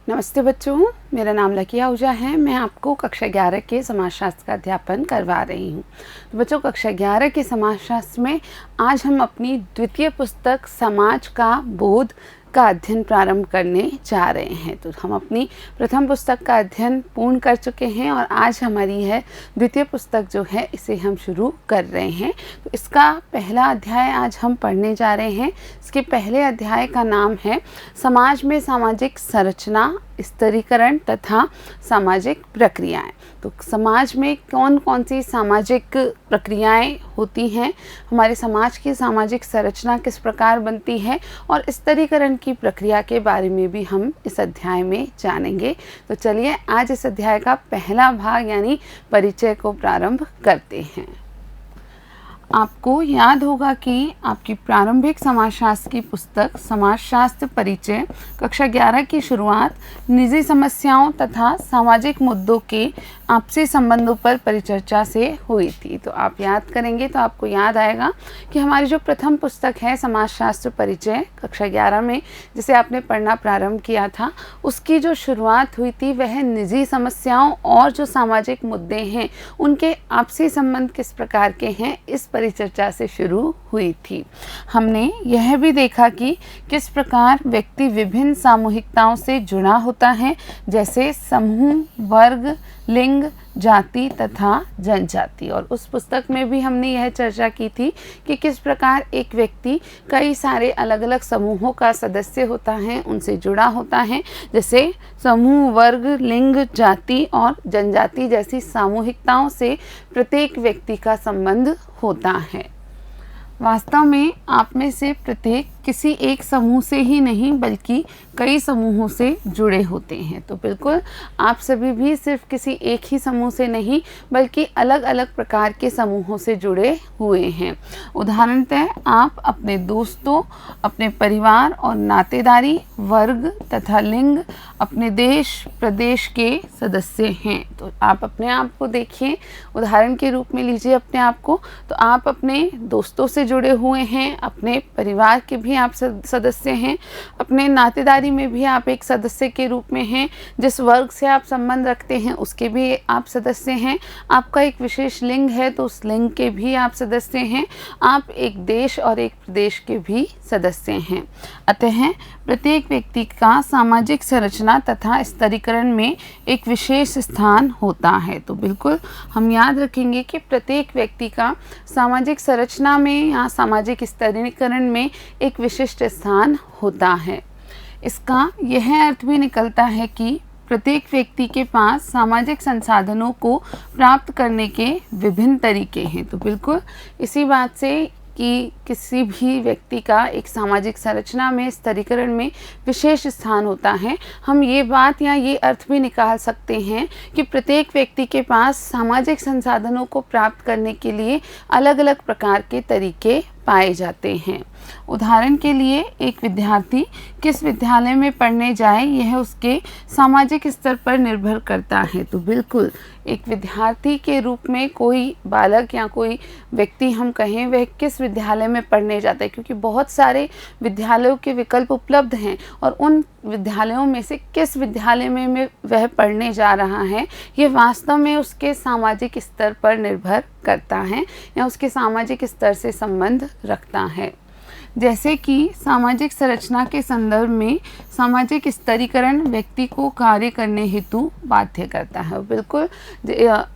नमस्ते बच्चों, मेरा नाम लकी आहूजा है। मैं आपको कक्षा 11 के समाजशास्त्र का अध्यापन करवा रही हूँ। तो बच्चों, कक्षा 11 के समाजशास्त्र में आज हम अपनी द्वितीय पुस्तक समाज का बोध का अध्ययन प्रारंभ करने जा रहे हैं। तो हम अपनी प्रथम पुस्तक का अध्ययन पूर्ण कर चुके हैं और आज हमारी है द्वितीय पुस्तक जो है इसे हम शुरू कर रहे हैं। तो इसका पहला अध्याय आज हम पढ़ने जा रहे हैं। इसके पहले अध्याय का नाम है समाज में सामाजिक संरचना, स्तरीकरण तथा सामाजिक प्रक्रियाएं। तो समाज में कौन कौन सी सामाजिक प्रक्रियाएं होती हैं, हमारे समाज की सामाजिक संरचना किस प्रकार बनती है और स्तरीकरण की प्रक्रिया के बारे में भी हम इस अध्याय में जानेंगे। तो चलिए आज इस अध्याय का पहला भाग यानी परिचय को प्रारंभ करते हैं। आपको याद होगा कि आपकी प्रारंभिक समाजशास्त्र की पुस्तक समाजशास्त्र परिचय कक्षा 11 की शुरुआत निजी समस्याओं तथा सामाजिक मुद्दों के आपसी संबंधों पर परिचर्चा से हुई थी। तो आप याद करेंगे तो आपको याद आएगा कि हमारी जो प्रथम पुस्तक है समाजशास्त्र परिचय कक्षा 11 में जिसे आपने पढ़ना प्रारंभ किया था, उसकी जो शुरुआत हुई थी वह निजी समस्याओं और जो सामाजिक मुद्दे हैं उनके आपसी संबंध किस प्रकार के हैं इस परिचर्चा से शुरू हुई थी। हमने यह भी देखा कि किस प्रकार व्यक्ति विभिन्न सामूहिकताओं से जुड़ा होता है, जैसे समूह, वर्ग, लिंग, जाति तथा जनजाति। और उस पुस्तक में भी हमने यह चर्चा की थी कि किस प्रकार एक व्यक्ति कई सारे अलग अलग समूहों का सदस्य होता है, उनसे जुड़ा होता है, जैसे समूह, वर्ग, लिंग, जाति और जनजाति जैसी सामूहिकताओं से प्रत्येक व्यक्ति का संबंध होता है। वास्तव में आप में से प्रत्येक किसी एक समूह से ही नहीं बल्कि कई समूहों से जुड़े होते हैं। तो बिल्कुल आप सभी भी सिर्फ किसी एक ही समूह से नहीं बल्कि अलग अलग प्रकार के समूहों से जुड़े हुए हैं। उदाहरणतः आप अपने दोस्तों, अपने परिवार और नातेदारी, वर्ग तथा लिंग, अपने देश प्रदेश के सदस्य हैं। तो आप अपने आप को देखिए, उदाहरण के रूप में लीजिए अपने आप को। तो आप अपने दोस्तों से जुड़े हुए हैं, अपने परिवार के भी आप सदस्य हैं, अपने नातेदारी में भी आप एक सदस्य के रूप में हैं, जिस वर्ग से आप संबंध रखते हैं उसके भी आप सदस्य हैं, आपका एक विशेष लिंग है तो उस लिंग के भी आप सदस्य हैं, आप एक देश और एक प्रदेश के भी सदस्य हैं। अतः प्रत्येक व्यक्ति का सामाजिक संरचना तथा स्तरीकरण में एक विशेष स्थान होता है। तो बिल्कुल हम याद रखेंगे कि प्रत्येक व्यक्ति का सामाजिक संरचना में या सामाजिक स्तरीकरण में एक विशिष्ट स्थान होता है। इसका यह अर्थ भी निकलता है कि प्रत्येक व्यक्ति के पास सामाजिक संसाधनों को प्राप्त करने के विभिन्न तरीके हैं। तो बिल्कुल इसी बात से कि किसी भी व्यक्ति का एक सामाजिक संरचना में स्तरीकरण में विशेष स्थान होता है, हम ये बात या ये अर्थ भी निकाल सकते हैं कि प्रत्येक व्यक्ति के पास सामाजिक संसाधनों को प्राप्त करने के लिए अलग अलग प्रकार के तरीके पाए जाते हैं। उदाहरण के लिए एक विद्यार्थी किस विद्यालय में पढ़ने जाए यह उसके सामाजिक स्तर पर निर्भर करता है। तो बिल्कुल एक विद्यार्थी के रूप में कोई बालक या कोई व्यक्ति हम कहें वह किस विद्यालय में पढ़ने जाता है, क्योंकि बहुत सारे विद्यालयों के विकल्प उपलब्ध हैं और उन विद्यालयों में से किस विद्यालय में वह पढ़ने जा रहा है ये वास्तव में उसके सामाजिक स्तर पर निर्भर करता है या उसके सामाजिक स्तर से संबंध रखता है। जैसे कि सामाजिक संरचना के संदर्भ में सामाजिक स्तरीकरण व्यक्ति को कार्य करने हेतु बाध्य करता है। बिल्कुल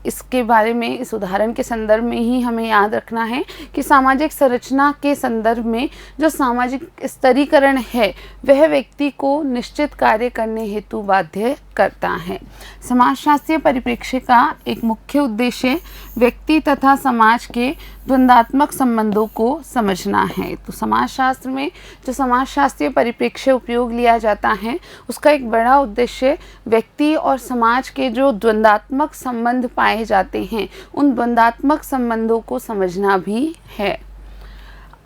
इसके बारे में इस उदाहरण के संदर्भ में ही हमें याद रखना है कि सामाजिक संरचना के संदर्भ में जो सामाजिक स्तरीकरण है वह व्यक्ति को निश्चित कार्य करने हेतु बाध्य करता है। समाजशास्त्रीय परिप्रेक्ष्य का एक मुख्य उद्देश्य व्यक्ति तथा समाज के द्वंद्वात्मक संबंधों को समझना है। तो समाजशास्त्र में जो समाजशास्त्रीय परिप्रेक्ष्य उपयोग लिया जाता है उसका एक बड़ा उद्देश्य व्यक्ति और समाज के जो द्वंद्वात्मक संबंध पाए जाते हैं उन द्वंद्वात्मक संबंधों को समझना भी है।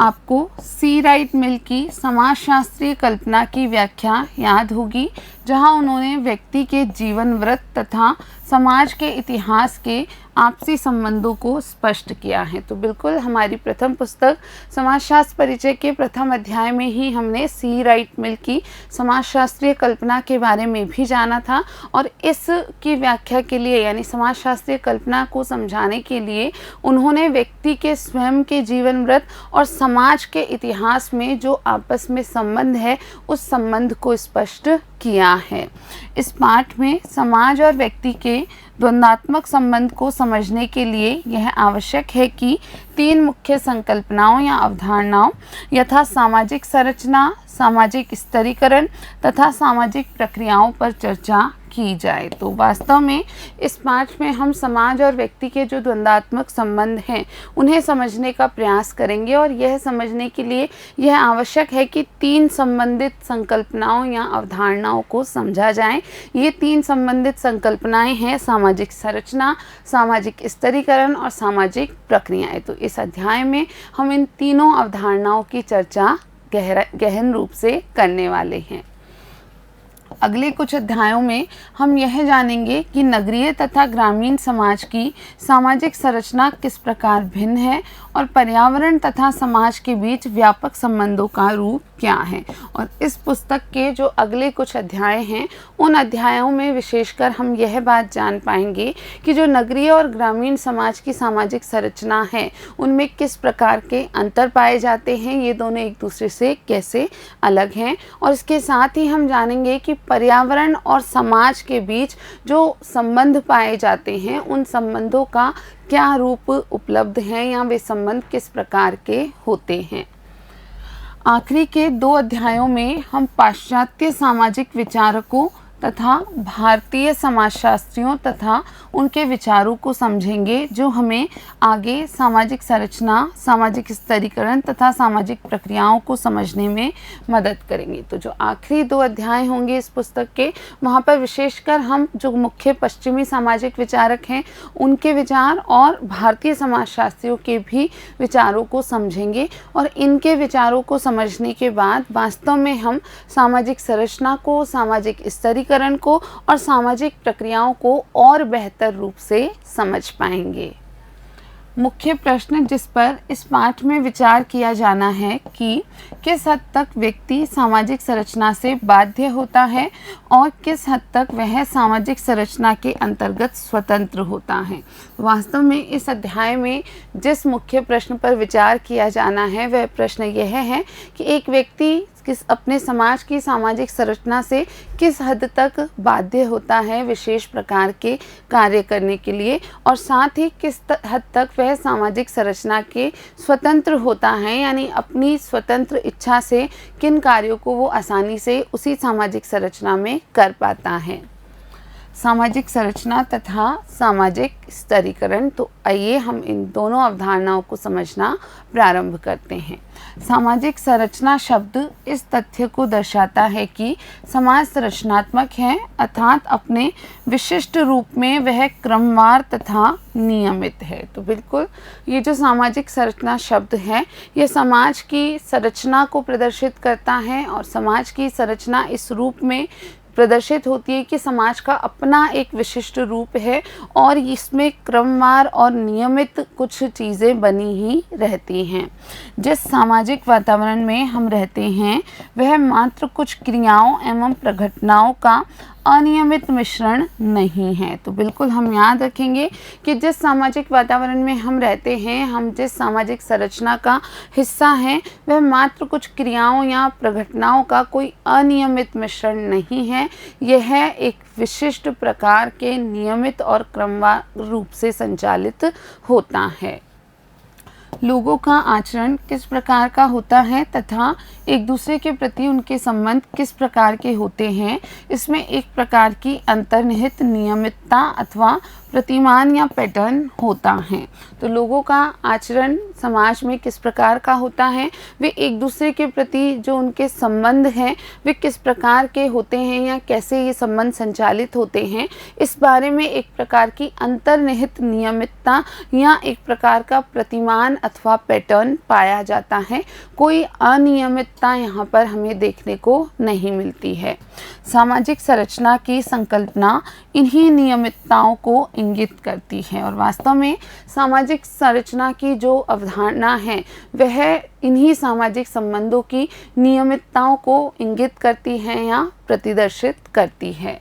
आपको सी राइट मिल की समाजशास्त्रीय कल्पना की व्याख्या याद होगी, जहां उन्होंने व्यक्ति के जीवन वृत्त तथा समाज के इतिहास के आपसी संबंधों को स्पष्ट किया है। तो बिल्कुल हमारी प्रथम पुस्तक समाजशास्त्र परिचय के प्रथम अध्याय में ही हमने सी राइट मिल की समाजशास्त्रीय कल्पना के बारे में भी जाना था, और इसकी व्याख्या के लिए यानी समाजशास्त्रीय कल्पना को समझाने के लिए उन्होंने व्यक्ति के स्वयं के जीवन वृत्त और समाज के इतिहास में जो आपस में संबंध है उस संबंध को स्पष्ट किया है। इस पाठ में समाज और व्यक्ति के द्वंद्वात्मक संबंध को समझने के लिए यह आवश्यक है कि तीन मुख्य संकल्पनाओं या अवधारणाओं यथा सामाजिक संरचना, सामाजिक स्तरीकरण तथा सामाजिक प्रक्रियाओं पर चर्चा की जाए। तो वास्तव में इस पाठ में हम समाज और व्यक्ति के जो द्वंद्वात्मक संबंध हैं उन्हें समझने का प्रयास करेंगे, और यह समझने के लिए यह आवश्यक है कि तीन संबंधित संकल्पनाओं या अवधारणाओं को समझा जाए। ये तीन संबंधित संकल्पनाएं हैं सामाजिक संरचना, सामाजिक स्तरीकरण और सामाजिक प्रक्रियाएं। तो इस अध्याय में हम इन तीनों अवधारणाओं की चर्चा गहन रूप से करने वाले हैं। अगले कुछ अध्यायों में हम यह जानेंगे कि नगरीय तथा ग्रामीण समाज की सामाजिक संरचना किस प्रकार भिन्न है और पर्यावरण तथा समाज के बीच व्यापक संबंधों का रूप क्या है। और इस पुस्तक के जो अगले कुछ अध्याय हैं उन अध्यायों में विशेषकर हम यह बात जान पाएंगे कि जो नगरीय और ग्रामीण समाज की सामाजिक संरचना है उनमें किस प्रकार के अंतर पाए जाते हैं, ये दोनों एक दूसरे से कैसे अलग हैं। और इसके साथ ही हम जानेंगे कि पर्यावरण और समाज के बीच जो संबंध पाए जाते हैं उन संबंधों का क्या रूप उपलब्ध है या वे संबंध किस प्रकार के होते हैं। आखिरी के दो अध्यायों में हम पाश्चात्य सामाजिक विचारकों तथा भारतीय समाजशास्त्रियों तथा उनके विचारों को समझेंगे जो हमें आगे सामाजिक संरचना, सामाजिक स्तरीकरण तथा सामाजिक प्रक्रियाओं को समझने में मदद करेंगे। तो जो आखिरी दो अध्याय होंगे इस पुस्तक के, वहाँ पर विशेषकर हम जो मुख्य पश्चिमी सामाजिक विचारक हैं उनके विचार और भारतीय समाजशास्त्रियों के भी विचारों को समझेंगे, और इनके विचारों को समझने के बाद वास्तव में हम सामाजिक संरचना को, सामाजिक स्तरीकरण को और सामाजिक प्रक्रियाओं को और बेहतर रूप से समझ पाएंगे। मुख्य प्रश्न जिस पर इस पाठ में विचार किया जाना है कि किस हद तक व्यक्ति सामाजिक संरचना से बाध्य होता है और किस हद तक वह सामाजिक संरचना के अंतर्गत स्वतंत्र होता है। वास्तव में इस अध्याय में जिस मुख्य प्रश्न पर विचार किया जाना है वह प्रश्न यह है कि एक व्यक्ति अपने समाज की सामाजिक संरचना से किस हद तक बाध्य होता है विशेष प्रकार के कार्य करने के लिए, और साथ ही किस हद तक वह सामाजिक संरचना के स्वतंत्र होता है, यानी अपनी स्वतंत्र इच्छा से किन कार्यों को वो आसानी से उसी सामाजिक संरचना में कर पाता है। सामाजिक संरचना तथा सामाजिक स्तरीकरण। तो आइए हम इन दोनों अवधारणाओं को समझना प्रारंभ करते हैं। सामाजिक संरचना शब्द इस तथ्य को दर्शाता है कि समाज संरचनात्मक है, अर्थात अपने विशिष्ट रूप में वह क्रमवार तथा नियमित है। तो बिल्कुल ये जो सामाजिक संरचना शब्द है ये समाज की संरचना को प्रदर्शित करता है, और समाज की संरचना इस रूप में प्रदर्शित होती है कि समाज का अपना एक विशिष्ट रूप है और इसमें क्रमवार और नियमित कुछ चीज़ें बनी ही रहती हैं। जिस सामाजिक वातावरण में हम रहते हैं वह मात्र कुछ क्रियाओं एवं प्रघटनाओं का अनियमित मिश्रण नहीं है। तो बिल्कुल हम याद रखेंगे कि जिस सामाजिक वातावरण में हम रहते हैं, हम जिस सामाजिक संरचना का हिस्सा हैं, वह मात्र कुछ क्रियाओं या प्रघटनाओं का कोई अनियमित मिश्रण नहीं है। यह एक विशिष्ट प्रकार के नियमित और क्रमवार रूप से संचालित होता है। लोगों का आचरण किस प्रकार का होता है तथा एक दूसरे के प्रति उनके संबंध किस प्रकार के होते हैं, इसमें एक प्रकार की अंतर्निहित नियमितता अथवा प्रतिमान या पैटर्न होता है। तो लोगों का आचरण समाज में किस प्रकार का होता है, वे एक दूसरे के प्रति जो उनके संबंध हैं वे किस प्रकार के होते हैं या कैसे ये संबंध संचालित होते हैं, इस बारे में एक प्रकार की अंतर्निहित नियमितता या एक प्रकार का प्रतिमान अथवा पैटर्न पाया जाता है। कोई अनियमितता यहाँ पर हमें देखने को नहीं मिलती है। सामाजिक संरचना की संकल्पना इन्हीं नियमितताओं को इंगित करती है और वास्तव में सामाजिक संरचना की जो अवधारणा है वह इन्हीं सामाजिक संबंधों की नियमितताओं को इंगित करती है या प्रतिदर्शित करती है।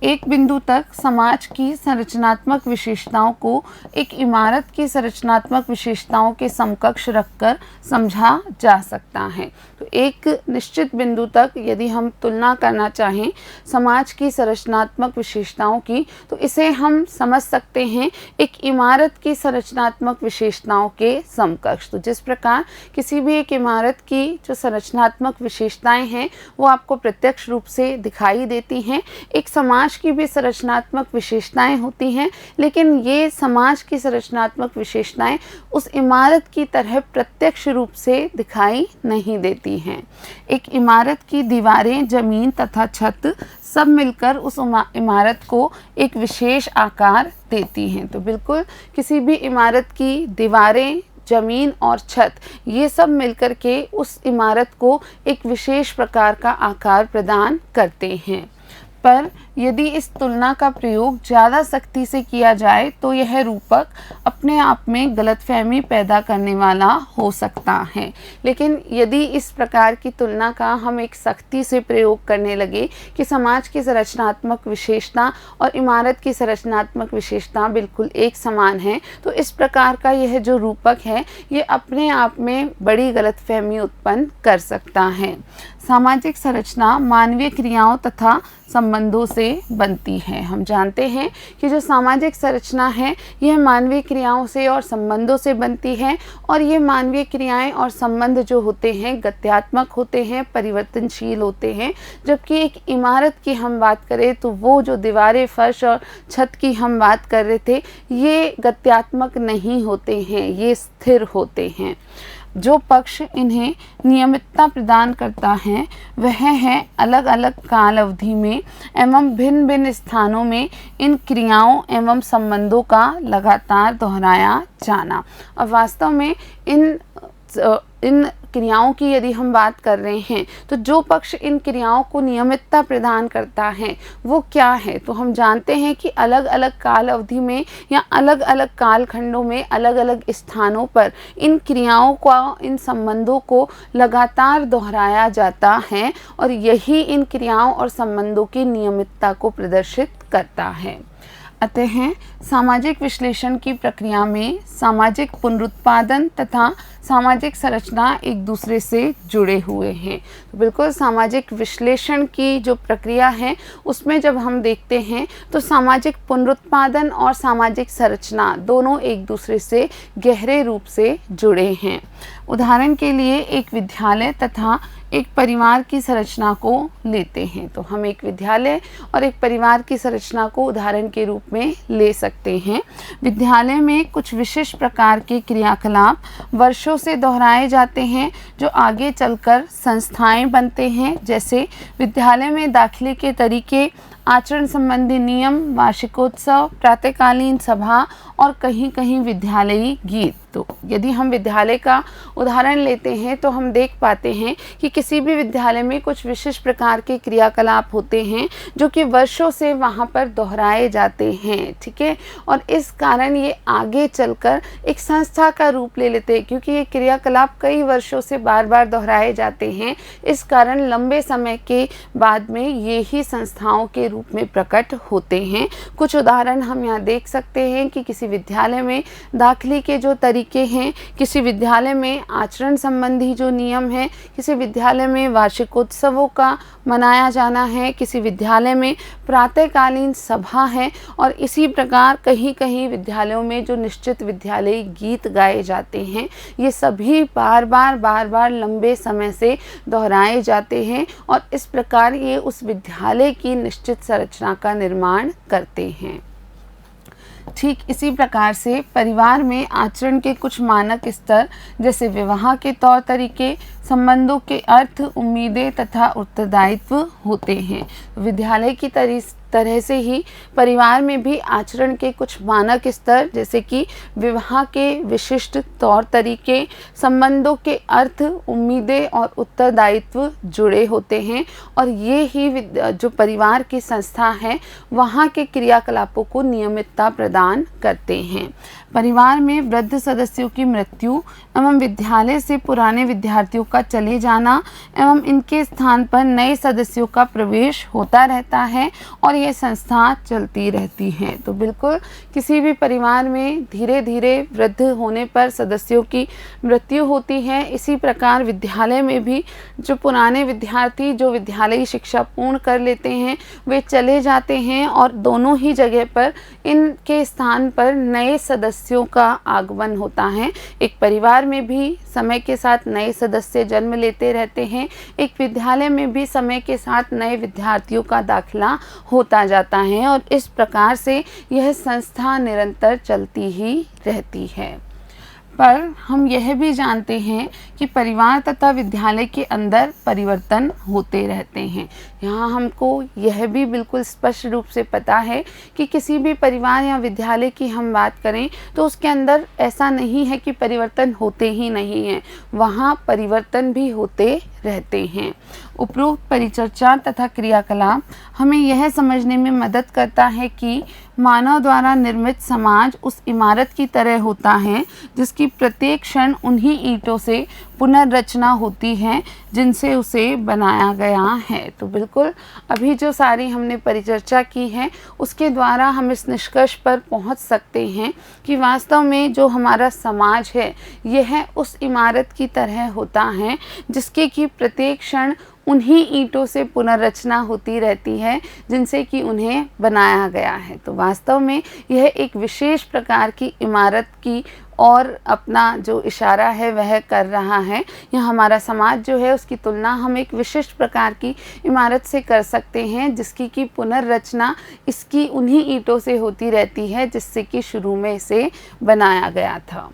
एक बिंदु तक समाज की संरचनात्मक विशेषताओं को एक इमारत की संरचनात्मक विशेषताओं के समकक्ष रखकर समझा जा सकता है। तो एक निश्चित बिंदु तक यदि हम तुलना करना चाहें समाज की संरचनात्मक विशेषताओं की, तो इसे हम समझ सकते हैं एक इमारत की संरचनात्मक विशेषताओं के समकक्ष। तो जिस प्रकार किसी भी एक इमारत की जो संरचनात्मक विशेषताएं हैं वो आपको प्रत्यक्ष रूप से दिखाई देती हैं, एक समाज की भी संरचनात्मक विशेषताएं होती हैं, लेकिन ये समाज की संरचनात्मक विशेषताएं उस इमारत की तरह प्रत्यक्ष रूप से दिखाई नहीं देती हैं। एक इमारत की दीवारें, जमीन तथा छत सब मिलकर उस इमारत को एक विशेष आकार देती हैं। तो बिल्कुल किसी भी इमारत की दीवारें, जमीन और छत ये सब मिलकर के उस इमारत को एक विशेष प्रकार का आकार प्रदान करते हैं। पर यदि इस तुलना का प्रयोग ज़्यादा सख्ती से किया जाए तो यह रूपक अपने आप में गलतफहमी पैदा करने वाला हो सकता है। लेकिन यदि इस प्रकार की तुलना का हम एक सख्ती से प्रयोग करने लगे कि समाज की संरचनात्मक विशेषता और इमारत की संरचनात्मक विशेषता बिल्कुल एक समान है, तो इस प्रकार का यह जो रूपक है ये अपने आप में बड़ी गलतफहमी उत्पन्न कर सकता है। सामाजिक संरचना मानवीय क्रियाओं तथा संबंधों से बनती है। हम जानते हैं कि जो सामाजिक संरचना है यह मानवीय क्रियाओं से और संबंधों से बनती है और ये मानवीय क्रियाएं और संबंध जो होते हैं गत्यात्मक होते हैं, परिवर्तनशील होते हैं। जबकि एक इमारत की हम बात करें तो वो जो दीवारें, फर्श और छत की हम बात कर रहे थे ये गत्यात्मक नहीं होते हैं, ये स्थिर होते हैं। जो पक्ष इन्हें नियमितता प्रदान करता है वह है अलग अलग काल अवधि में एवं भिन्न भिन्न स्थानों में इन क्रियाओं एवं संबंधों का लगातार दोहराया जाना। और वास्तव में इन क्रियाओं की यदि हम बात कर रहे हैं तो जो पक्ष इन क्रियाओं को नियमितता प्रदान करता है वो क्या है, तो हम जानते हैं कि अलग अलग काल अवधि में या अलग अलग कालखंडों में अलग अलग स्थानों पर इन क्रियाओं को, इन संबंधों को लगातार दोहराया जाता है और यही इन क्रियाओं और संबंधों की नियमितता को प्रदर्शित करता है। अतः सामाजिक विश्लेषण की प्रक्रिया में सामाजिक पुनरुत्पादन तथा सामाजिक संरचना एक दूसरे से जुड़े हुए हैं। तो बिल्कुल सामाजिक विश्लेषण की जो प्रक्रिया है उसमें जब हम देखते हैं तो सामाजिक पुनरुत्पादन और सामाजिक संरचना दोनों एक दूसरे से गहरे रूप से जुड़े हैं। उदाहरण के लिए एक विद्यालय तथा एक परिवार की संरचना को लेते हैं। तो हम एक विद्यालय और एक परिवार की संरचना को उदाहरण के रूप में ले सकते हैं। विद्यालय में कुछ विशिष्ट प्रकार के क्रियाकलाप वर्षों से दोहराए जाते हैं जो आगे चलकर संस्थाएं बनते हैं। जैसे विद्यालय में दाखिले के तरीके, आचरण संबंधी नियम, वार्षिकोत्सव, प्रातःकालीन सभा और कहीं कहीं विद्यालयी गीत। तो यदि हम विद्यालय का उदाहरण लेते हैं तो हम देख पाते हैं कि किसी भी विद्यालय में कुछ विशिष्ट प्रकार के क्रियाकलाप होते हैं जो कि वर्षों से वहाँ पर दोहराए जाते हैं, ठीक है। और इस कारण ये आगे चलकर एक संस्था का रूप ले लेते हैं, क्योंकि ये क्रियाकलाप कई वर्षों से बार बार दोहराए जाते हैं। इस कारण लंबे समय के बाद में ये ही संस्थाओं के रूप में प्रकट होते हैं। कुछ उदाहरण हम यहाँ देख सकते हैं कि किसी विद्यालय में दाखिले के जो तरीके हैं, किसी विद्यालय में आचरण संबंधी जो नियम है, किसी विद्यालय में वार्षिकोत्सवों का मनाया जाना है, किसी विद्यालय में प्रातःकालीन सभा है और इसी प्रकार कहीं कहीं विद्यालयों में जो निश्चित विद्यालयी गीत गाए जाते हैं, ये सभी बार बार लंबे समय से दोहराए जाते हैं और इस प्रकार ये उस विद्यालय की निश्चित संरचना का निर्माण करते हैं। ठीक इसी प्रकार से परिवार में आचरण के कुछ मानक स्तर जैसे विवाह के तौर तरीके, संबंधों के अर्थ, उम्मीदें तथा उत्तरदायित्व होते हैं। विद्यालय की तरह से ही परिवार में भी आचरण के कुछ मानक स्तर जैसे कि विवाह के विशिष्ट तौर तरीके, संबंधों के अर्थ, उम्मीदें और उत्तरदायित्व जुड़े होते हैं और ये ही जो परिवार की संस्था है वहाँ के क्रियाकलापों को नियमितता प्रदान करते हैं। परिवार में वृद्ध सदस्यों की मृत्यु एवं विद्यालय से पुराने विद्यार्थियों का चले जाना एवं इनके स्थान पर नए सदस्यों का प्रवेश होता रहता है और ये संस्था चलती रहती है। तो बिल्कुल किसी भी परिवार में धीरे धीरे वृद्ध होने पर सदस्यों की मृत्यु होती है। इसी प्रकार विद्यालय में भी जो पुराने विद्यार्थी जो विद्यालयी शिक्षा पूर्ण कर लेते हैं वे चले जाते हैं और दोनों ही जगह पर इनके स्थान पर नए सदस्यों का आगमन होता है। एक परिवार में भी समय के साथ नए सदस्य जन्म लेते रहते हैं, एक विद्यालय में भी समय के साथ नए विद्यार्थियों का दाखिला होता जाता है और इस प्रकार से यह संस्था निरंतर चलती ही रहती है। पर हम यह भी जानते हैं कि परिवार तथा विद्यालय के अंदर परिवर्तन होते रहते हैं। यहाँ हमको यह भी बिल्कुल स्पष्ट रूप से पता है कि किसी भी परिवार या विद्यालय की हम बात करें तो उसके अंदर ऐसा नहीं है कि परिवर्तन होते ही नहीं हैं, वहाँ परिवर्तन भी होते रहते हैं। उपरोक्त परिचर्चा तथा क्रियाकलाप हमें यह समझने में मदद करता है कि मानव द्वारा निर्मित समाज उस इमारत की तरह होता है जिसकी प्रत्येक क्षण उन्हीं ईंटों से पुनर्रचना होती है जिनसे उसे बनाया गया है। तो बिल्कुल अभी जो सारी हमने परिचर्चा की है उसके द्वारा हम इस निष्कर्ष पर पहुंच सकते हैं कि वास्तव में जो हमारा समाज है यह उस इमारत की तरह होता है जिसके कि प्रत्येक क्षण उन्हीं ईंटों से पुनर्रचना होती रहती है जिनसे कि उन्हें बनाया गया है। तो वास्तव में यह एक विशेष प्रकार की इमारत की और अपना जो इशारा है वह कर रहा है। यह हमारा समाज जो है उसकी तुलना हम एक विशिष्ट प्रकार की इमारत से कर सकते हैं जिसकी कि पुनर्रचना इसकी उन्हीं ईंटों से होती रहती है जिससे कि शुरू में इसे बनाया गया था।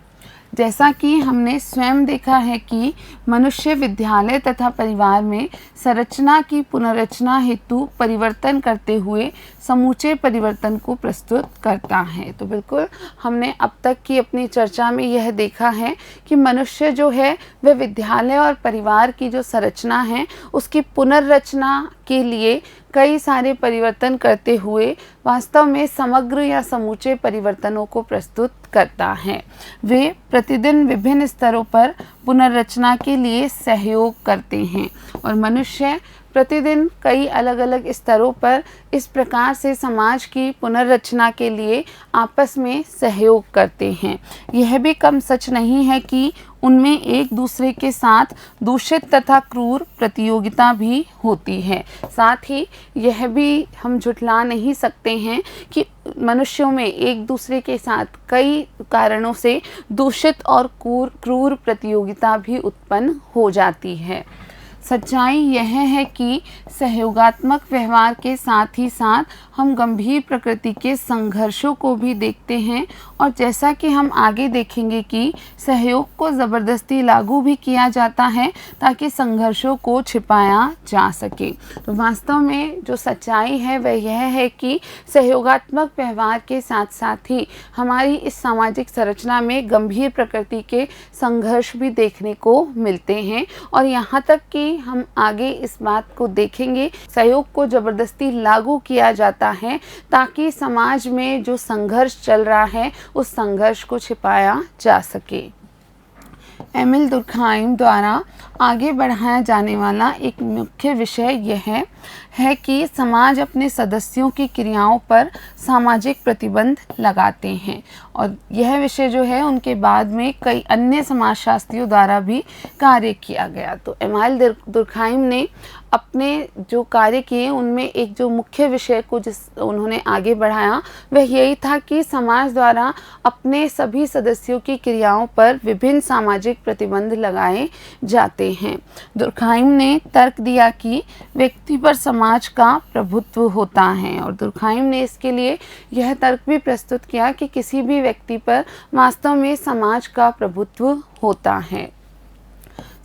जैसा कि हमने स्वयं देखा है कि मनुष्य विद्यालय तथा परिवार में संरचना की पुनर्रचना हेतु परिवर्तन करते हुए समूचे परिवर्तन को प्रस्तुत करता है। तो बिल्कुल हमने अब तक की अपनी चर्चा में यह देखा है कि मनुष्य जो है वह विद्यालय और परिवार की जो संरचना है उसकी पुनर्रचना के लिए कई सारे परिवर्तन करते हुए वास्तव में समग्र या समूचे परिवर्तनों को प्रस्तुत करता है। वे प्रतिदिन विभिन्न स्तरों पर पुनर्रचना के लिए सहयोग करते हैं और मनुष्य प्रतिदिन कई अलग अलग स्तरों पर इस प्रकार से समाज की पुनर्रचना के लिए आपस में सहयोग करते हैं। यह भी कम सच नहीं है कि उनमें एक दूसरे के साथ दूषित तथा क्रूर प्रतियोगिता भी होती है। साथ ही यह भी हम झुठला नहीं सकते हैं कि मनुष्यों में एक दूसरे के साथ कई कारणों से दूषित और क्रूर प्रतियोगिता भी उत्पन्न हो जाती है। सच्चाई यह है कि सहयोगात्मक व्यवहार के साथ ही साथ हम गंभीर प्रकृति के संघर्षों को भी देखते हैं और जैसा कि हम आगे देखेंगे कि सहयोग को ज़बरदस्ती लागू भी किया जाता है ताकि संघर्षों को छिपाया जा सके। तो वास्तव में जो सच्चाई है वह यह है कि सहयोगात्मक व्यवहार के साथ साथ ही हमारी इस सामाजिक संरचना में गंभीर प्रकृति के संघर्ष भी देखने को मिलते हैं और यहाँ तक कि हम आगे इस बात को देखेंगे सहयोग को ज़बरदस्ती लागू किया जाता है ताकि समाज में जो संघर्ष चल रहा है उस संघर्ष को छिपाया जा सके। एमिल दुर्खाइम द्वारा आगे बढ़ाया जाने वाला एक मुख्य विषय यह है कि समाज अपने सदस्यों की क्रियाओं पर सामाजिक प्रतिबंध लगाते हैं और यह विषय जो है उनके बाद में कई अन्य समाजशास्त्रियों द्वारा भी कार्य किया गया। तो एमिल दुर्खाइम ने अपने जो कार्य किए उनमें एक जो मुख्य विषय को जिस उन्होंने आगे बढ़ाया वह यही था कि समाज द्वारा अपने सभी सदस्यों की क्रियाओं पर विभिन्न सामाजिक प्रतिबंध लगाए जाते हैं। दुर्खाइम ने तर्क दिया कि व्यक्ति पर समाज का प्रभुत्व होता है, और दुर्खाइम ने इसके लिए यह तर्क भी प्रस्तुत किया कि किसी भी व्यक्ति पर वास्तव में समाज का प्रभुत्व होता है।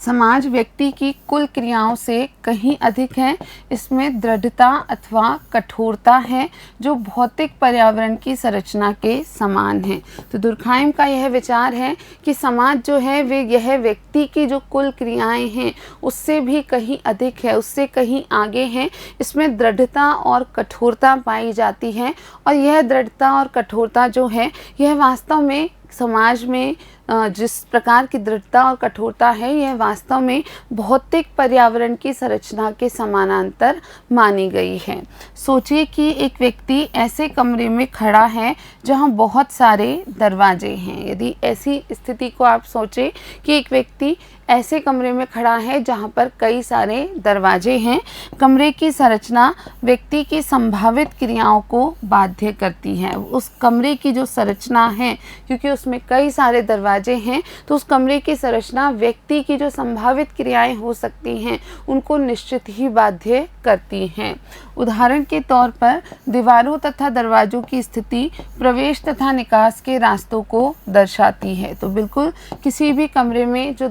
समाज व्यक्ति की कुल क्रियाओं से कहीं अधिक है, इसमें दृढ़ता अथवा कठोरता है जो भौतिक पर्यावरण की संरचना के समान है। तो दुर्खाइम का यह विचार है कि समाज जो है वे यह व्यक्ति की जो कुल क्रियाएं हैं उससे भी कहीं अधिक है, उससे कहीं आगे है। इसमें दृढ़ता और कठोरता पाई जाती है, और यह दृढ़ता और कठोरता जो है यह वास्तव में समाज में जिस प्रकार की दृढ़ता और कठोरता है यह वास्तव में भौतिक पर्यावरण की संरचना के समानांतर मानी गई है। सोचिए कि एक व्यक्ति ऐसे कमरे में खड़ा है जहां बहुत सारे दरवाजे हैं। यदि ऐसी स्थिति को आप सोचें कि एक व्यक्ति ऐसे कमरे में खड़ा है जहां पर कई सारे दरवाजे हैं, कमरे की संरचना व्यक्ति की संभावित क्रियाओं को बाध्य करती है। उस कमरे की जो संरचना है, क्योंकि उसमें कई सारे दरवाजे हैं, तो उस कमरे की संरचना व्यक्ति की जो संभावित क्रियाएं हो सकती हैं उनको निश्चित ही बाध्य करती हैं। उदाहरण के तौर पर दीवारों तथा दरवाजों की स्थिति प्रवेश तथा निकास के रास्तों को दर्शाती है। तो बिल्कुल किसी भी कमरे में जो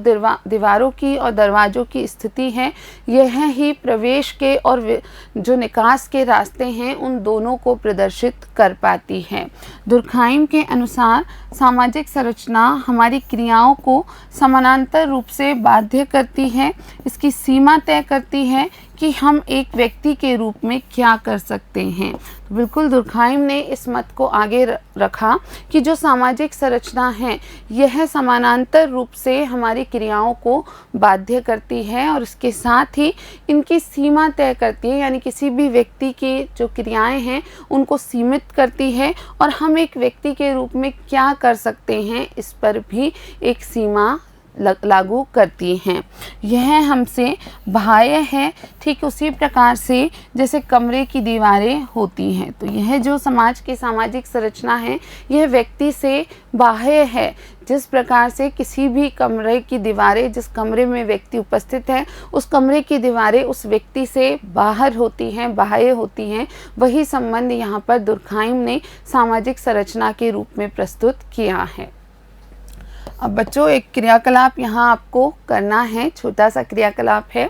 दीवारों की और दरवाज़ों की स्थिति है यह ही प्रवेश के और जो निकास के रास्ते हैं उन दोनों को प्रदर्शित कर पाती है। दुर्खाइम के अनुसार सामाजिक संरचना हमारी क्रियाओं को समानांतर रूप से बाध्य करती है, इसकी सीमा तय करती है कि हम एक व्यक्ति के रूप में क्या कर सकते हैं। तो बिल्कुल दुर्खाइम ने इस मत को आगे रखा कि जो सामाजिक संरचना है यह समानांतर रूप से हमारी क्रियाओं को बाध्य करती है और इसके साथ ही इनकी सीमा तय करती है, यानी किसी भी व्यक्ति की जो क्रियाएं हैं उनको सीमित करती है और हम एक व्यक्ति के रूप में क्या कर सकते हैं इस पर भी एक सीमा लागू करती हैं। यह हमसे बाह्य है, ठीक उसी प्रकार से जैसे कमरे की दीवारें होती हैं। तो यह जो समाज की सामाजिक संरचना है यह व्यक्ति से बाह्य है। जिस प्रकार से किसी भी कमरे की दीवारें, जिस कमरे में व्यक्ति उपस्थित है उस कमरे की दीवारें उस व्यक्ति से बाहर होती हैं, बाह्य होती हैं, वही संबंध यहाँ पर दुर्खाइम ने सामाजिक संरचना के रूप में प्रस्तुत किया है। अब बच्चों एक क्रियाकलाप यहाँ आपको करना है, छोटा सा क्रियाकलाप है।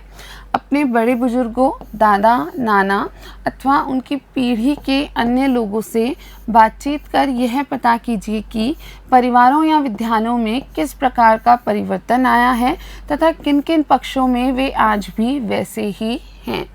अपने बड़े बुजुर्गों, दादा, नाना अथवा उनकी पीढ़ी के अन्य लोगों से बातचीत कर यह पता कीजिए कि परिवारों या विद्यालयों में किस प्रकार का परिवर्तन आया है तथा किन किन पक्षों में वे आज भी वैसे ही हैं।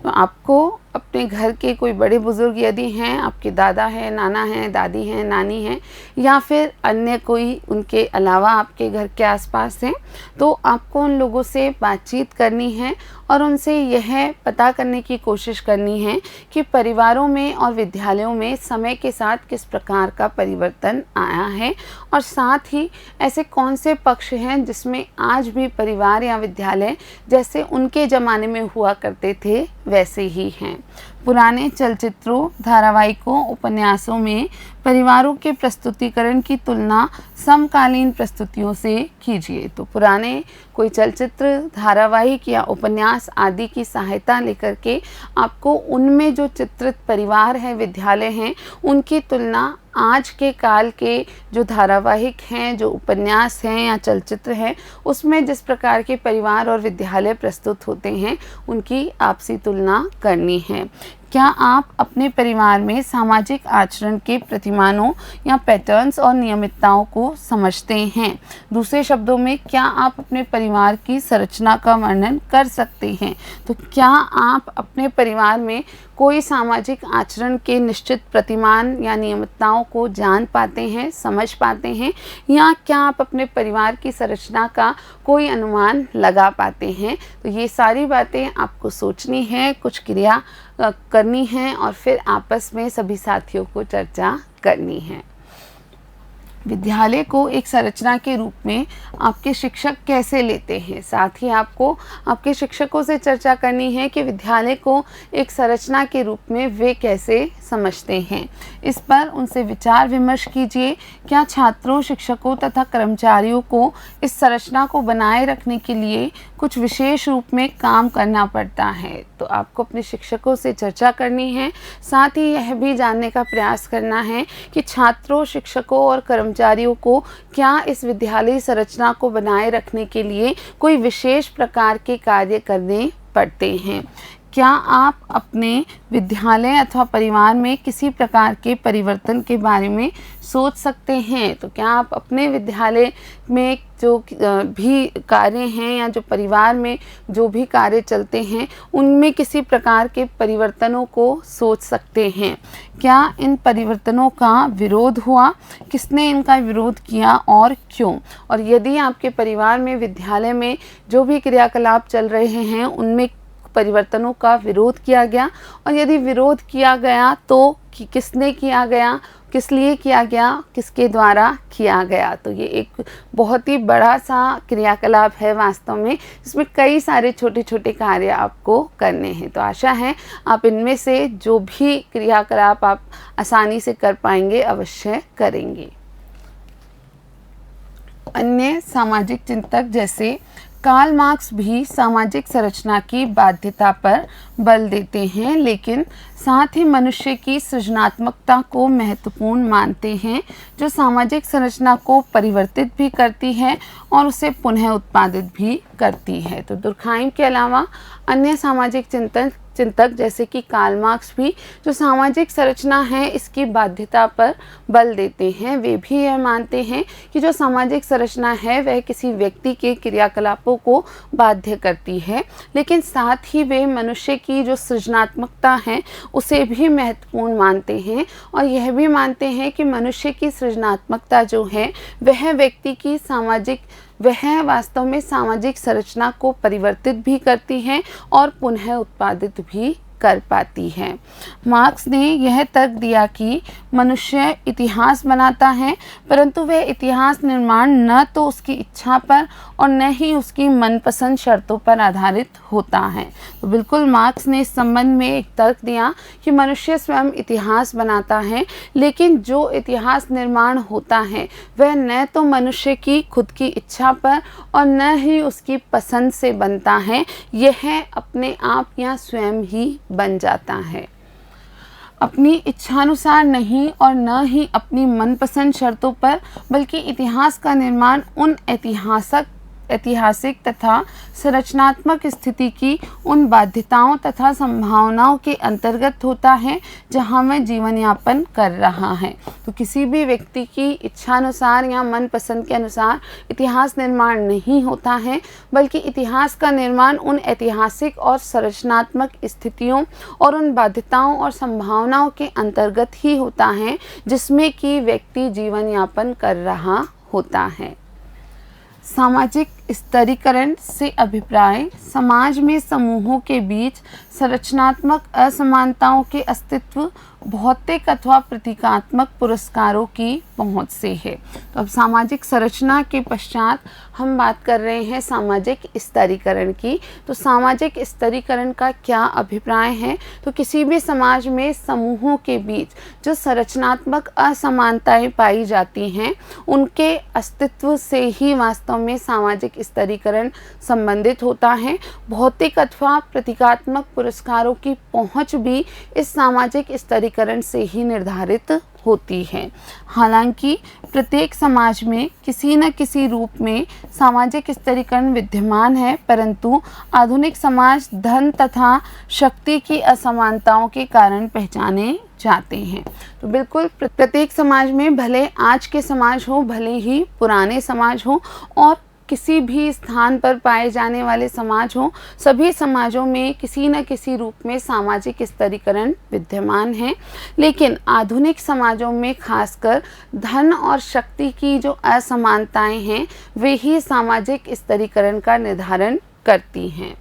तो आपको अपने घर के कोई बड़े बुज़ुर्ग यदि हैं, आपके दादा हैं, नाना हैं, दादी हैं, नानी हैं, या फिर अन्य कोई उनके अलावा आपके घर के आसपास हैं, तो आपको उन लोगों से बातचीत करनी है और उनसे यह पता करने की कोशिश करनी है कि परिवारों में और विद्यालयों में समय के साथ किस प्रकार का परिवर्तन आया है और साथ ही ऐसे कौन से पक्ष हैं जिसमें आज भी परिवार या विद्यालय जैसे उनके ज़माने में हुआ करते थे वैसे ही हैं। पुराने चलचित्रों, धारावाहिकों, उपन्यासों में परिवारों के प्रस्तुतिकरण की तुलना समकालीन प्रस्तुतियों से कीजिए। तो पुराने कोई चलचित्र, धारावाहिक या उपन्यास आदि की सहायता लेकर के आपको उनमें जो चित्रित परिवार है, विद्यालय हैं, उनकी तुलना आज के काल के जो धारावाहिक हैं, जो उपन्यास हैं या चलचित्र हैं, उसमें जिस प्रकार के परिवार और विद्यालय प्रस्तुत होते हैं उनकी आपसी तुलना करनी है। क्या आप अपने परिवार में सामाजिक आचरण के प्रतिमानों या पैटर्न्स और नियमितताओं को समझते हैं? दूसरे शब्दों में, क्या आप अपने परिवार की संरचना का वर्णन कर सकते हैं? तो क्या आप अपने परिवार में कोई सामाजिक आचरण के निश्चित प्रतिमान या नियमितताओं को जान पाते हैं, समझ पाते हैं, या क्या आप अपने परिवार की संरचना का कोई अनुमान लगा पाते हैं? तो ये सारी बातें आपको सोचनी है, कुछ क्रिया करनी है और फिर आपस में सभी साथियों को चर्चा करनी है। विद्यालय को एक संरचना के रूप में आपके शिक्षक कैसे लेते हैं। साथ ही आपको आपके शिक्षकों से चर्चा करनी है कि विद्यालय को एक संरचना के रूप में वे कैसे समझते हैं। इस पर उनसे विचार विमर्श कीजिए। क्या छात्रों, शिक्षकों तथा कर्मचारियों को इस संरचना को बनाए रखने के लिए कुछ विशेष रूप में काम करना पड़ता है? तो आपको अपने शिक्षकों से चर्चा करनी है। साथ ही यह भी जानने का प्रयास करना है कि छात्रों, शिक्षकों और कर्मचारियों को क्या इस विद्यालय संरचना को बनाए रखने के लिए कोई विशेष प्रकार के कार्य करने पड़ते हैं। क्या आप अपने विद्यालय अथवा परिवार में किसी प्रकार के परिवर्तन के बारे में सोच सकते हैं? तो क्या आप अपने विद्यालय में जो भी कार्य हैं या जो परिवार में जो भी कार्य चलते हैं उनमें किसी प्रकार के परिवर्तनों को सोच सकते हैं? क्या इन परिवर्तनों का विरोध हुआ? किसने इनका विरोध किया और क्यों? और यदि आपके परिवार में, विद्यालय में जो भी क्रियाकलाप चल रहे हैं उनमें परिवर्तनों का विरोध किया गया, और यदि विरोध किया गया तो किसने किया गया, किस लिए किया गया, किसके द्वारा किया गया? तो ये एक बहुत ही बड़ा सा क्रियाकलाप है वास्तव में, इसमें कई सारे छोटे छोटे कार्य आपको करने हैं। तो आशा है आप इनमें से जो भी क्रियाकलाप आप आसानी से कर पाएंगे अवश्य करेंगे। अन्य सामाजिक चिंतक जैसे कार्ल मार्क्स भी सामाजिक संरचना की बाध्यता पर बल देते हैं, लेकिन साथ ही मनुष्य की सृजनात्मकता को महत्वपूर्ण मानते हैं, जो सामाजिक संरचना को परिवर्तित भी करती है और उसे पुनः उत्पादित भी करती है। तो दुर्खाइम के अलावा अन्य सामाजिक चिंतक जैसे कि कार्ल मार्क्स भी जो सामाजिक संरचना है इसकी बाध्यता पर बल देते हैं। वे भी यह मानते हैं कि जो सामाजिक संरचना है वह किसी व्यक्ति के क्रियाकलापों को बाध्य करती है, लेकिन साथ ही वे मनुष्य की जो सृजनात्मकता है उसे भी महत्वपूर्ण मानते हैं, और यह भी मानते हैं कि मनुष्य की सृजनात्मकता जो है वह वास्तव में सामाजिक संरचना को परिवर्तित भी करती है और पुनः उत्पादित भी कर पाती है। मार्क्स ने यह तर्क दिया कि मनुष्य इतिहास बनाता है, परंतु वह इतिहास निर्माण न तो उसकी इच्छा पर और न ही उसकी मनपसंद शर्तों पर आधारित होता है। तो बिल्कुल मार्क्स ने इस संबंध में एक तर्क दिया कि मनुष्य स्वयं इतिहास बनाता है, लेकिन जो इतिहास निर्माण होता है वह न तो मनुष्य की खुद की इच्छा पर और न ही उसकी पसंद से बनता है, यह अपने आप या स्वयं ही बन जाता है। अपनी इच्छानुसार नहीं और न ही अपनी मनपसंद शर्तों पर, बल्कि इतिहास का निर्माण उन ऐतिहासिक तथा संरचनात्मक स्थिति की उन बाध्यताओं तथा संभावनाओं के अंतर्गत होता है जहाँ वह जीवन यापन कर रहा है। तो किसी भी व्यक्ति की इच्छानुसार या मनपसंद के अनुसार इतिहास निर्माण नहीं होता है, बल्कि इतिहास का निर्माण उन ऐतिहासिक और संरचनात्मक स्थितियों और उन बाध्यताओं और संभावनाओं के अंतर्गत ही होता है जिसमें कि व्यक्ति जीवन यापन कर रहा होता है। सामाजिक स्तरीकरण से अभिप्राय समाज में समूहों के बीच संरचनात्मक असमानताओं के अस्तित्व भौतिक अथवा प्रतीकात्मक पुरस्कारों की पहुंच से है। तो अब सामाजिक संरचना के पश्चात हम बात कर रहे हैं सामाजिक स्तरीकरण की। तो सामाजिक स्तरीकरण का क्या अभिप्राय है? तो किसी भी समाज में समूहों के बीच जो संरचनात्मक असमानताएं पाई जाती हैं उनके अस्तित्व से ही वास्तव में सामाजिक स्तरीकरण संबंधित होता है। भौतिक अथवा प्रतीकात्मक पुरस्कारों की पहुंच भी इस सामाजिक स्तरीकरण से ही निर्धारित होती है। हालांकि प्रत्येक समाज में किसी न किसी रूप में सामाजिक स्तरीकरण विद्यमान है, परंतु आधुनिक समाज धन तथा शक्ति की असमानताओं के कारण पहचाने जाते हैं। तो बिल्कुल प्रत्येक समाज में, भले आज के समाज हो, भले ही पुराने समाज हो और किसी भी स्थान पर पाए जाने वाले समाज हो, सभी समाजों में किसी न किसी रूप में सामाजिक स्तरीकरण विद्यमान है। लेकिन आधुनिक समाजों में खासकर धन और शक्ति की जो असमानताएं हैं वे ही सामाजिक स्तरीकरण का निर्धारण करती हैं।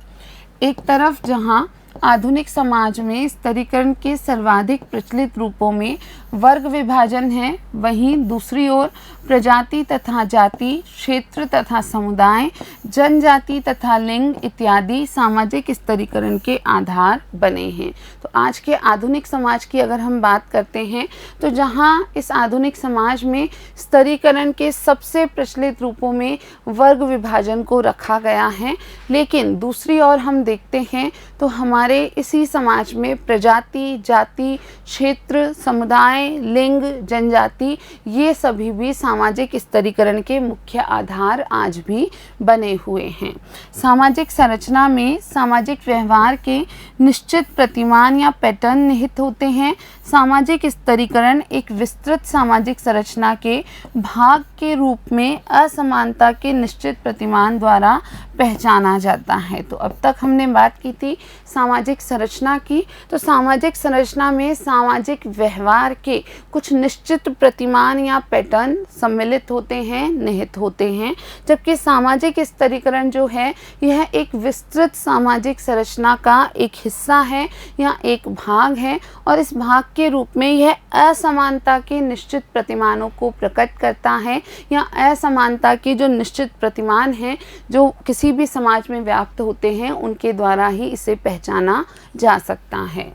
एक तरफ जहां आधुनिक समाज में स्तरीकरण के सर्वाधिक प्रचलित रूपों में वर्ग विभाजन है, वहीं दूसरी ओर प्रजाति तथा जाति, क्षेत्र तथा समुदाय, जनजाति तथा लिंग इत्यादि सामाजिक स्तरीकरण के आधार बने हैं। तो आज के आधुनिक समाज की अगर हम बात करते हैं तो जहाँ इस आधुनिक समाज में स्तरीकरण के सबसे प्रचलित रूपों में वर्ग विभाजन को रखा गया है, लेकिन दूसरी ओर हम देखते हैं तो हमारे इसी समाज में प्रजाति, जाति, क्षेत्र, समुदाय, लिंग, जनजाति ये सभी भी सामाजिक स्तरीकरण के मुख्य आधार आज भी बने हुए हैं। सामाजिक संरचना में सामाजिक व्यवहार के निश्चित प्रतिमान या पैटर्न निहित होते हैं। सामाजिक स्तरीकरण एक विस्तृत सामाजिक संरचना के भाग के रूप में असमानता के निश्चित प्रतिमान द्वारा पहचाना जाता है। तो अब तक हमने बात की थी सामाजिक संरचना की। तो सामाजिक संरचना में सामाजिक व्यवहार के कुछ निश्चित प्रतिमान या पैटर्न सम्मिलित होते हैं, निहित होते हैं, जबकि सामाजिक स्तरीकरण जो है यह एक विस्तृत सामाजिक संरचना का एक हिस्सा है या एक भाग है, और इस भाग के रूप में यह असमानता के निश्चित प्रतिमानों को प्रकट करता है या असमानता के जो निश्चित प्रतिमान हैं जो किसी भी समाज में व्याप्त होते हैं उनके द्वारा ही इसे पहचाना जा सकता है।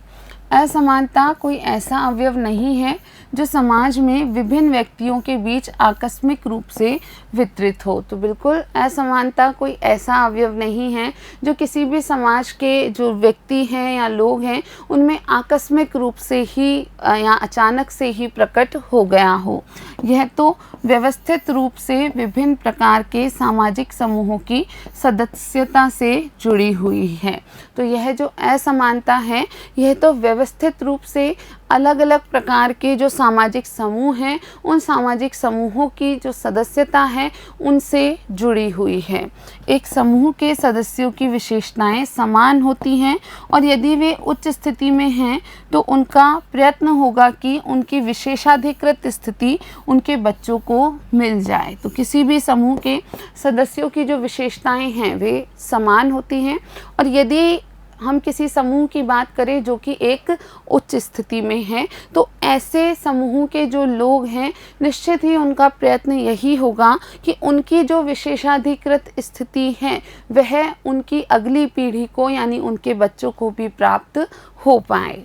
असमानता कोई ऐसा अवयव नहीं है जो समाज में विभिन्न व्यक्तियों के बीच आकस्मिक रूप से वितरित हो। तो बिल्कुल असमानता कोई ऐसा अवयव नहीं है जो किसी भी समाज के जो व्यक्ति हैं या लोग हैं उनमें आकस्मिक रूप से ही या अचानक से ही प्रकट हो गया हो। यह तो व्यवस्थित रूप से विभिन्न प्रकार के सामाजिक समूहों की सदस्यता से जुड़ी हुई है। तो यह जो असमानता है यह तो व्यवस्थित रूप से अलग अलग प्रकार के जो सामाजिक समूह हैं उन सामाजिक समूहों की जो सदस्यता है उनसे जुड़ी हुई है। एक समूह के सदस्यों की विशेषताएं समान होती हैं और यदि वे उच्च स्थिति में हैं तो उनका प्रयत्न होगा कि उनकी विशेषाधिकृत स्थिति उनके बच्चों को मिल जाए। तो किसी भी समूह के सदस्यों की जो विशेषताएं हैं वे समान होती हैं, और यदि हम किसी समूह की बात करें जो कि एक उच्च स्थिति में है तो ऐसे समूह के जो लोग हैं निश्चित ही उनका प्रयत्न यही होगा कि उनकी जो विशेषाधिकृत स्थिति है वह उनकी अगली पीढ़ी को यानी उनके बच्चों को भी प्राप्त हो पाए।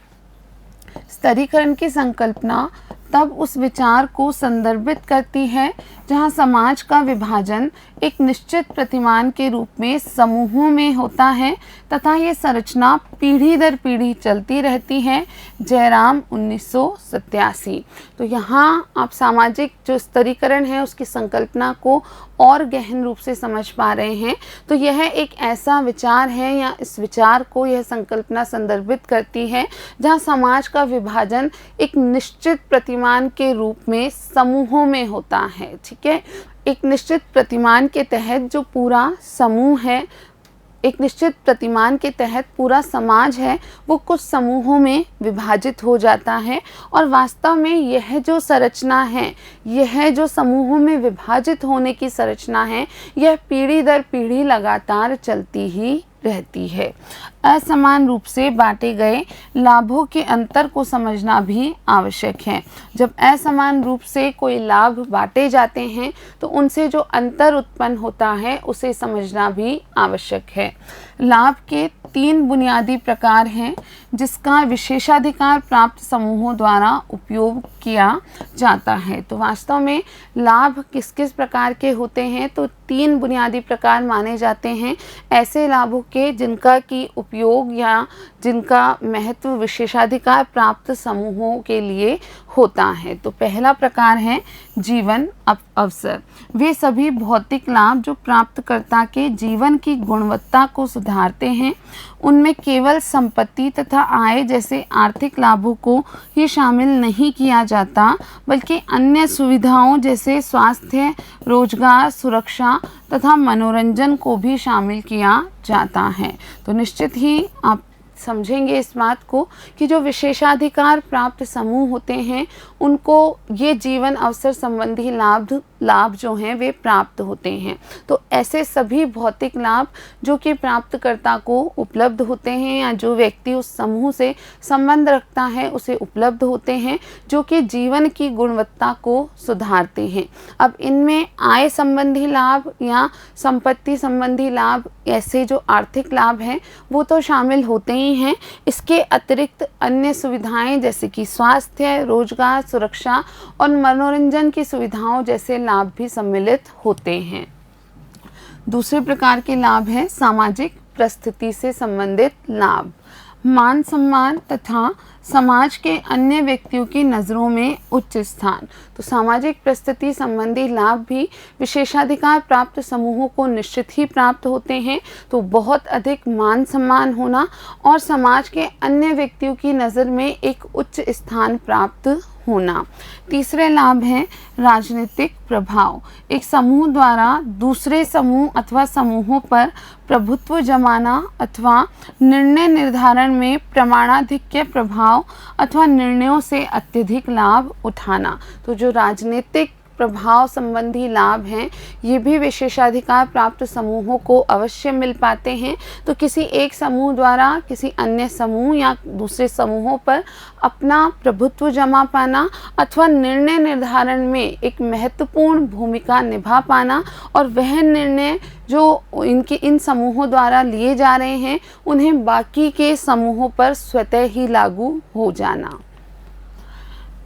स्तरीकरण की संकल्पना तब उस विचार को संदर्भित करती है जहाँ समाज का विभाजन एक निश्चित प्रतिमान के रूप में समूहों में होता है तथा ये संरचना पीढ़ी दर पीढ़ी चलती रहती है। जयराम 1987। तो यहाँ आप सामाजिक जो स्तरीकरण है उसकी संकल्पना को और गहन रूप से समझ पा रहे हैं। तो यह एक ऐसा विचार है या इस विचार को यह संकल्पना संदर्भित करती है जहाँ समाज का विभाजन एक निश्चित प्रतिमान के रूप में समूहों में होता है। ठीक है, एक निश्चित प्रतिमान के तहत जो पूरा समूह है, एक निश्चित प्रतिमान के तहत पूरा समाज है वो कुछ समूहों में विभाजित हो जाता है, और वास्तव में यह जो संरचना है, यह जो समूहों में विभाजित होने की संरचना है, यह पीढ़ी दर पीढ़ी लगातार चलती ही रहती है। असमान रूप से बांटे गए लाभों के अंतर को समझना भी आवश्यक है। जब असमान रूप से कोई लाभ बांटे जाते हैं तो उनसे जो अंतर उत्पन्न होता है उसे समझना भी आवश्यक है। लाभ के 3 बुनियादी प्रकार हैं जिसका विशेषाधिकार प्राप्त समूहों द्वारा उपयोग किया जाता है। तो वास्तव में लाभ किस किस प्रकार के होते हैं, तो 3 बुनियादी प्रकार माने जाते हैं ऐसे लाभों के जिनका की उपयोग या जिनका महत्व विशेषाधिकार प्राप्त समूहों के लिए होता है। तो पहला प्रकार है जीवन अवसर। वे सभी भौतिक लाभ जो प्राप्तकर्ता के जीवन की गुणवत्ता को सुधारते हैं। उनमें केवल संपत्ति तथा आय जैसे आर्थिक लाभों को ही शामिल नहीं किया जाता, बल्कि अन्य सुविधाओं जैसे स्वास्थ्य, रोजगार, सुरक्षा तथा मनोरंजन को भी शामिल किया जाता है। तो निश्चित ही आप समझेंगे इस बात को कि जो विशेषाधिकार प्राप्त समूह होते हैं उनको ये जीवन अवसर संबंधी लाभ जो हैं वे प्राप्त होते हैं। तो ऐसे सभी भौतिक लाभ जो कि प्राप्तकर्ता को उपलब्ध होते हैं या जो व्यक्ति उस समूह से संबंध रखता है उसे उपलब्ध होते हैं, जो कि जीवन की गुणवत्ता को सुधारते हैं। अब इनमें आय संबंधी लाभ या संपत्ति संबंधी लाभ, ऐसे जो आर्थिक लाभ हैं वो तो शामिल होते ही हैं। इसके अतिरिक्त अन्य सुविधाएं जैसे कि स्वास्थ्य, रोजगार, सुरक्षा और मनोरंजन की सुविधाओं जैसे लाभ भी सम्मिलित होते हैं। दूसरे प्रकार के लाभ है सामाजिक परिस्थिति से संबंधित लाभ। मान सम्मान तथा समाज के अन्य व्यक्तियों की नज़रों में उच्च स्थान। तो सामाजिक परिस्थिति संबंधी लाभ भी विशेषाधिकार प्राप्त समूहों को निश्चित ही प्राप्त होते हैं। तो बहुत अधिक मान सम्मान होना और समाज के अन्य व्यक्तियों की नज़र में एक उच्च स्थान प्राप्त होना। तीसरे लाभ हैं राजनीतिक प्रभाव। एक समूह द्वारा दूसरे समूह अथवा समूहों पर प्रभुत्व जमाना अथवा निर्णय निर्धारण में प्रमाणाधिक्य प्रभाव अथवा निर्णयों से अत्यधिक लाभ उठाना। तो जो राजनीतिक प्रभाव संबंधी लाभ हैं ये भी विशेषाधिकार प्राप्त समूहों को अवश्य मिल पाते हैं। तो किसी एक समूह द्वारा किसी अन्य समूह या दूसरे समूहों पर अपना प्रभुत्व जमा पाना अथवा निर्णय निर्धारण में एक महत्वपूर्ण भूमिका निभा पाना और वह निर्णय जो इन समूहों द्वारा लिए जा रहे हैं उन्हें बाकी के समूहों पर स्वतः ही लागू हो जाना।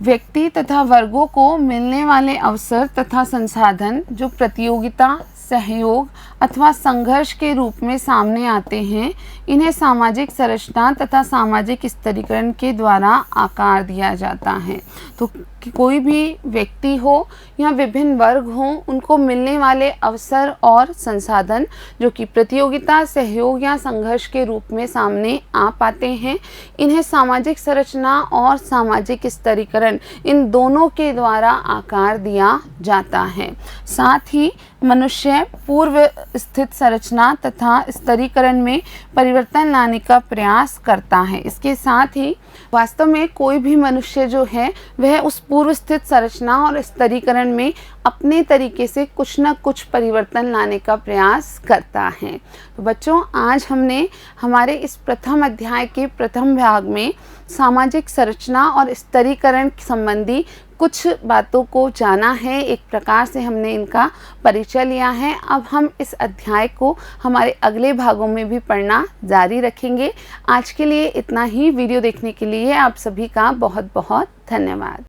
व्यक्ति तथा वर्गों को मिलने वाले अवसर तथा संसाधन जो प्रतियोगिता, सहयोग अथवा संघर्ष के रूप में सामने आते हैं, इन्हें सामाजिक संरचना तथा सामाजिक स्तरीकरण के द्वारा आकार दिया जाता है। तो कोई भी व्यक्ति हो या विभिन्न वर्ग हों, उनको मिलने वाले अवसर और संसाधन जो कि प्रतियोगिता, सहयोग या संघर्ष के रूप में सामने आ पाते हैं, इन्हें सामाजिक संरचना और सामाजिक स्तरीकरण इन दोनों के द्वारा आकार दिया जाता है। साथ ही मनुष्य पूर्व स्थित संरचना तथा स्तरीकरण में परिवर्तन लाने का प्रयास करता है। इसके साथ ही वास्तव में कोई भी मनुष्य जो है वह उस पूर्व स्थित संरचना और स्तरीकरण में अपने तरीके से कुछ न कुछ परिवर्तन लाने का प्रयास करता है। तो बच्चों, आज हमने हमारे इस प्रथम अध्याय के प्रथम भाग में सामाजिक संरचना और स्तरीकरण संबंधी कुछ बातों को जाना है। एक प्रकार से हमने इनका परिचय लिया है। अब हम इस अध्याय को हमारे अगले भागों में भी पढ़ना जारी रखेंगे। आज के लिए इतना ही। वीडियो देखने के लिए आप सभी का बहुत बहुत धन्यवाद।